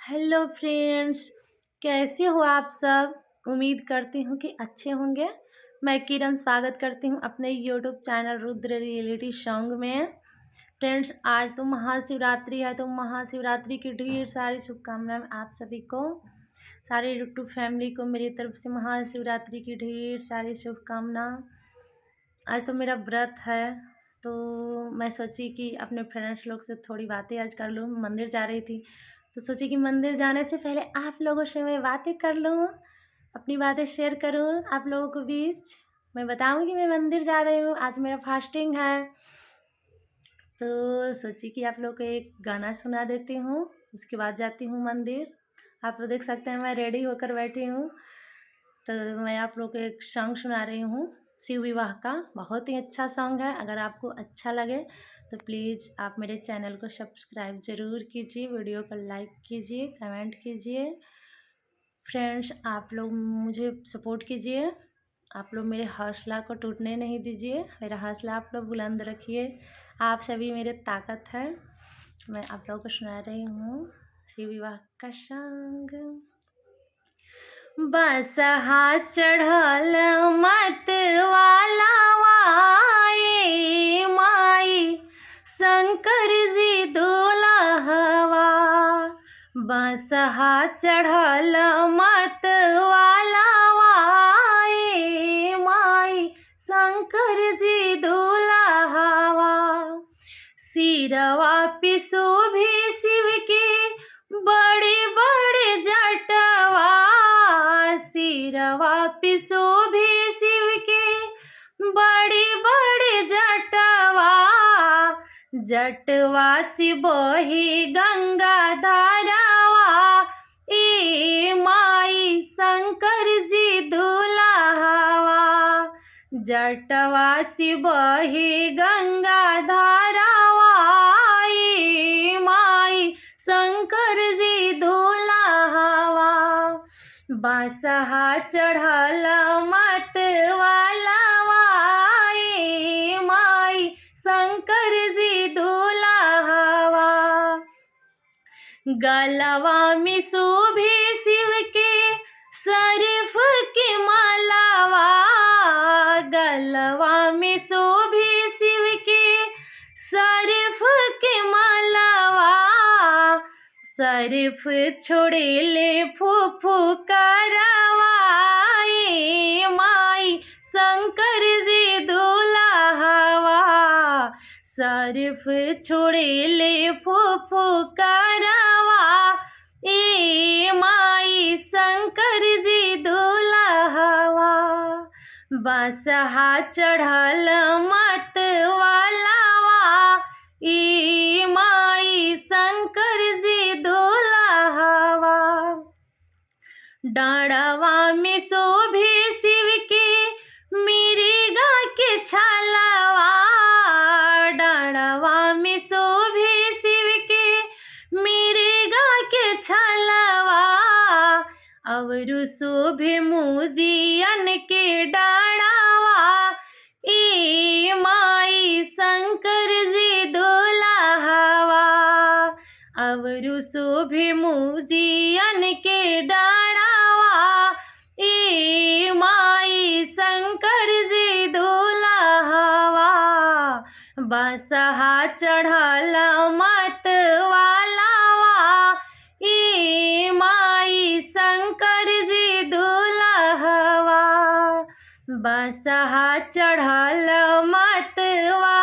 Hello friends, कैसे हो आप सब? उम्मीद करती हूँ कि अच्छे होंगे। मैं किरण स्वागत करती हूँ अपने YouTube channel Rudra reality song में। फ्रेंड्स, आज तो महाशिवरात्रि है, तो महाशिवरात्रि की ढेर सारी शुभकामनाएं आप सभी को, सारे यूट्यूब फैमिली को मेरी तरफ से महाशिवरात्रि की ढेर सारी शुभकामना। आज तो मेरा व्रत है, तो मैं सोची कि अपने फ्रेंड्स लोग से थोड़ी बातें आज कर लूँ। मंदिर जा रही थी तो सोची कि मंदिर जाने से पहले आप लोगों से मैं बातें कर लूँ, अपनी बातें शेयर करूँ आप लोगों को बीच। मैं बताऊँ कि मैं मंदिर जा रही हूँ, आज मेरा फास्टिंग है। तो सोची कि आप लोग को एक गाना सुना देती हूँ, उसके बाद जाती हूँ मंदिर। आप लोग देख सकते हैं मैं रेडी होकर बैठी हूँ। तो मैं आप लोग को एक सॉन्ग सुना रही हूँ शिव विवाह का। बहुत ही अच्छा सॉन्ग है। अगर आपको अच्छा लगे तो प्लीज़ आप मेरे चैनल को सब्सक्राइब ज़रूर कीजिए, वीडियो को लाइक कीजिए, कमेंट कीजिए। फ्रेंड्स, आप लोग मुझे सपोर्ट कीजिए, आप लोग मेरे हौसला को टूटने नहीं दीजिए, मेरा हौसला आप लोग बुलंद रखिए। आप सभी मेरे ताकत है। मैं आप लोगों को सुना रही हूँ शिव विवाह का सॉन्ग। बसहा चढ़ल मत वाला वाए माई शंकर जी दुलहवा। बसहा चढ़ल मत वाला वाए माई शंकर जी दुलहवा। सिरवा पिसो भी शिव के बड़े बड़े जटवा। सिरवा पिसो भी शिव के बड़े बड़े जटवा। जटवा से बही गंगा धारावा। ए माई शंकर जी दुलहवा। जटवा से बही गंगा धारावा। ए माई शंकर जी दुलहवा। बसहा चढ़ल मत वाला वाए माई शंकर जी दुलहवा। गलवा में शोभे शिव के शरीफ के मालावा। गलवा में शोभे शिव के शरीफ के मालावा। शरीफ छोड़े ले फूफू करवाए माई शंकर जी दुलहवा। शरीफ छोड़े ले फूफू करवा। ए माई शंकर जी दुलहवा। बसहा चढ़ल मत वाला वा। ए माई शंकर जी दुलहवा। डाँड़वा में शोभे शिव के मिर्गा के छालावा। डाँड़वा में शोभे शिव के मिर्गा के छालावा। अवरु शोभे मुजियन के डाँड़वा। ए माई शंकर जी दुलहवा। अवरु शोभे मुजियन के डाँड़वा। ए माई शंकर जी दुलहवा। बसहा चढ़ल मत वाला वा। ए माई शंकर जी दुलहवा। बसहा चढ़ल मत वाला